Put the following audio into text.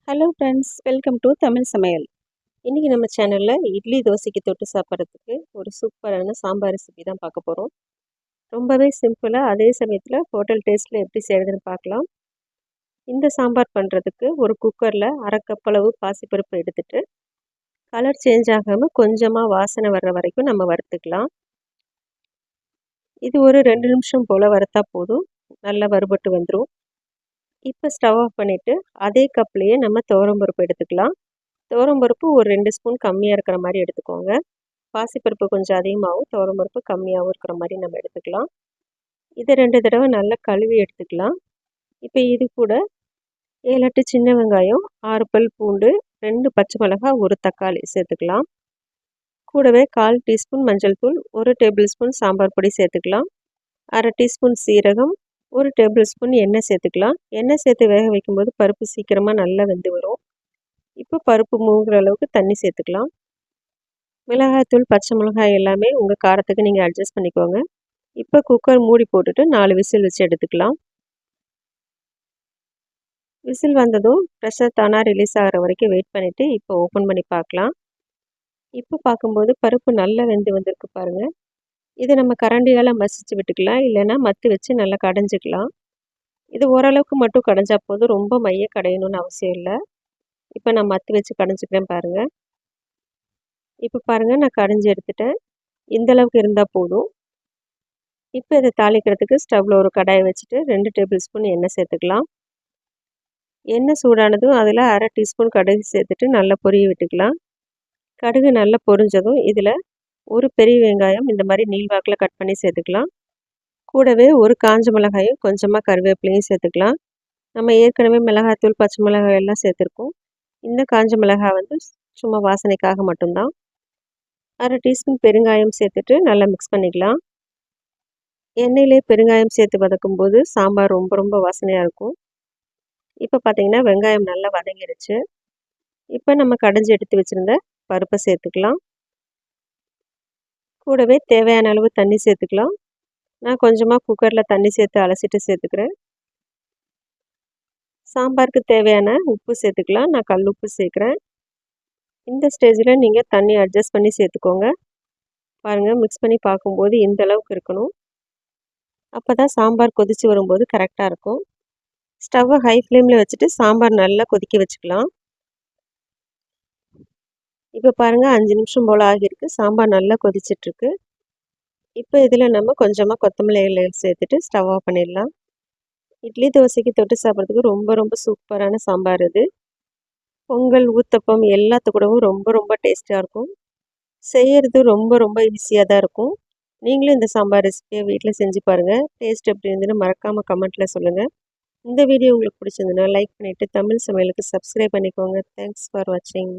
Hello friends, welcome to Tamil சமையல். இன்றைக்கி நம்ம சேனலில் இட்லி தோசைக்கு தொட்டு சாப்பிட்றதுக்கு ஒரு சூப்பரான சாம்பார் ரெசிபி தான் பார்க்க போகிறோம். ரொம்பவே சிம்பிளாக, அதே சமயத்தில் ஹோட்டல் டேஸ்ட்டில் எப்படி செய்கிறதுன்னு பார்க்கலாம். இந்த சாம்பார் பண்ணுறதுக்கு ஒரு குக்கரில் அரை கப் அளவு பாசிப்பருப்பு எடுத்துகிட்டு கலர் சேஞ்ச் ஆகாமல் கொஞ்சமாக வாசனை வர்ற வரைக்கும் நம்ம வறுத்துக்கலாம். இது ஒரு 2 நிமிஷம் போல் வறுத்தா போதும், நல்லா வறுபட்டு வந்துடும். இப்போ ஸ்டவ் ஆஃப் பண்ணிவிட்டு அதே கப்லேயே நம்ம துவரம்பருப்பு எடுத்துக்கலாம். துவரம்பருப்பு ஒரு 2 ஸ்பூன் கம்மியாக இருக்கிற மாதிரி எடுத்துக்கோங்க. பாசிப்பருப்பு கொஞ்சம் அதிகமாகவும் துவரம்பருப்பு கம்மியாகவும் இருக்கிற மாதிரி நம்ம எடுத்துக்கலாம். இதை 2 தடவை நல்லா கழுவி எடுத்துக்கலாம். இப்போ இது கூட 7-8 சின்ன வெங்காயம், 6 பல் பூண்டு, 2 பச்சை மிளகாய், 1 தக்காளி சேர்த்துக்கலாம். கூடவே 1/4 டீஸ்பூன் மஞ்சள் தூள், 1 டேபிள் ஸ்பூன் சாம்பார் பொடி சேர்த்துக்கலாம். 1/2 டீஸ்பூன் சீரகம், 1 டேபிள் ஸ்பூன் எண்ணெய் சேர்த்துக்கலாம். எண்ணெய் சேர்த்து வேக வைக்கும்போது பருப்பு சீக்கிரமாக நல்லா வெந்து வரும். இப்போ பருப்பு மூழ்கிற அளவுக்கு தண்ணி சேர்த்துக்கலாம். மிளகாய்த்தூள், பச்சை மிளகாய் எல்லாமே உங்கள் காரத்துக்கு நீங்கள் அட்ஜஸ்ட் பண்ணிக்கோங்க. இப்போ குக்கர் மூடி போட்டுட்டு 4 விசில் வச்சு எடுத்துக்கலாம். விசில் வந்ததும் ப்ரெஷர் தானாக ரிலீஸ் ஆகிற வரைக்கும் வெயிட் பண்ணிவிட்டு இப்போ ஓப்பன் பண்ணி பார்க்கலாம். இப்போ பார்க்கும்போது பருப்பு நல்லா வெந்து வந்திருக்கு பாருங்கள். இதை நம்ம கரண்டியால் மசிச்சு விட்டுக்கலாம், இல்லைன்னா மத்து வச்சு நல்லா கடைஞ்சிக்கலாம். இது ஓரளவுக்கு மட்டும் கடைஞ்சா போதும், ரொம்ப மைய கடையணும்னு அவசியம் இல்லை. இப்போ நான் மத்து வச்சு கடைஞ்சிக்கிறேன் பாருங்கள். இப்போ பாருங்கள், நான் கடைஞ்சி எடுத்துட்டேன். இந்த அளவுக்கு இருந்தால் போதும். இப்போ இதை தாளிக்கிறதுக்கு ஸ்டவ்வில் ஒரு கடாயை வச்சுட்டு 2 டேபிள் ஸ்பூன் எண்ணெய் சேர்த்துக்கலாம். எண்ணெய் சூடானதும் அதில் 1/2 டீஸ்பூன் கடுகு சேர்த்துட்டு நல்லா பொரிய விட்டுக்கலாம். கடுகு நல்லா பொரிஞ்சதும் இதில் ஒரு பெரிய வெங்காயம் இந்த மாதிரி நீள்வாக்கில் கட் பண்ணி சேர்த்துக்கலாம். கூடவே ஒரு காஞ்ச மிளகாயும் கொஞ்சமாக கருவேப்பிலையும் சேர்த்துக்கலாம். நம்ம ஏற்கனவே மிளகாய்த்தூள், பச்சை மிளகாய் எல்லாம் சேர்த்துருக்கோம். இந்த காஞ்ச மிளகாய் வந்து சும்மா வாசனைக்காக மட்டும்தான். 1/2 டீஸ்பூன் பெருங்காயம் சேர்த்துட்டு நல்லா மிக்ஸ் பண்ணிக்கலாம். எண்ணெயிலே பெருங்காயம் சேர்த்து வதக்கும் போது சாம்பார் ரொம்ப ரொம்ப வாசனையாக இருக்கும். இப்போ பார்த்தீங்கன்னா வெங்காயம் நல்லா வதங்கிடுச்சு. இப்போ நம்ம கடைஞ்சி எடுத்து வச்சுருந்த பருப்பை சேர்த்துக்கலாம். கூடவே தேவையான அளவு தண்ணி சேர்த்துக்கலாம். நான் கொஞ்சமாக குக்கரில் தண்ணி சேர்த்து அலசிட்டு சேர்த்துக்கிறேன். சாம்பாருக்கு தேவையான உப்பு சேர்த்துக்கலாம். நான் கல் உப்பு சேர்க்குறேன். இந்த ஸ்டேஜில் நீங்கள் தண்ணி அட்ஜஸ்ட் பண்ணி சேர்த்துக்கோங்க. பாருங்கள், மிக்ஸ் பண்ணி பார்க்கும்போது இந்த அளவுக்கு இருக்கணும். அப்போ தான் சாம்பார் கொதித்து வரும்போது கரெக்டாக இருக்கும். ஸ்டவ்வை ஹை ஃப்ளேமில் வச்சுட்டு சாம்பார் நல்லா கொதிக்க வச்சுக்கலாம். இப்போ பாருங்கள், 5 நிமிஷம் போல் ஆகியிருக்கு. சாம்பார் நல்லா கொதிச்சிட்ருக்கு. இப்போ இதில் நம்ம கொஞ்சமாக கொத்தமல்லி இலைகள் சேர்த்துட்டு ஸ்டவ் ஆஃப் பண்ணிடலாம். இட்லி தோசைக்கு தொட்டு சாப்பிட்றதுக்கு ரொம்ப ரொம்ப சூப்பரான சாம்பார் இது. பொங்கல், ஊத்தப்பம் எல்லாத்து கூடவும் ரொம்ப ரொம்ப டேஸ்ட்டாக இருக்கும். செய்கிறது ரொம்ப ரொம்ப ஈஸியாக தான் இருக்கும். நீங்களும் இந்த சாம்பார் ரெசிபியை வீட்டில் செஞ்சு பாருங்கள். டேஸ்ட் எப்படி இருந்துன்னு மறக்காமல் கமெண்ட்டில் சொல்லுங்கள். இந்த வீடியோ உங்களுக்கு பிடிச்சிருந்துன்னா லைக் பண்ணிவிட்டு தமிழ் சமையலுக்கு சப்ஸ்கிரைப் பண்ணிக்கோங்க. தேங்க்ஸ் ஃபார் வாட்சிங்.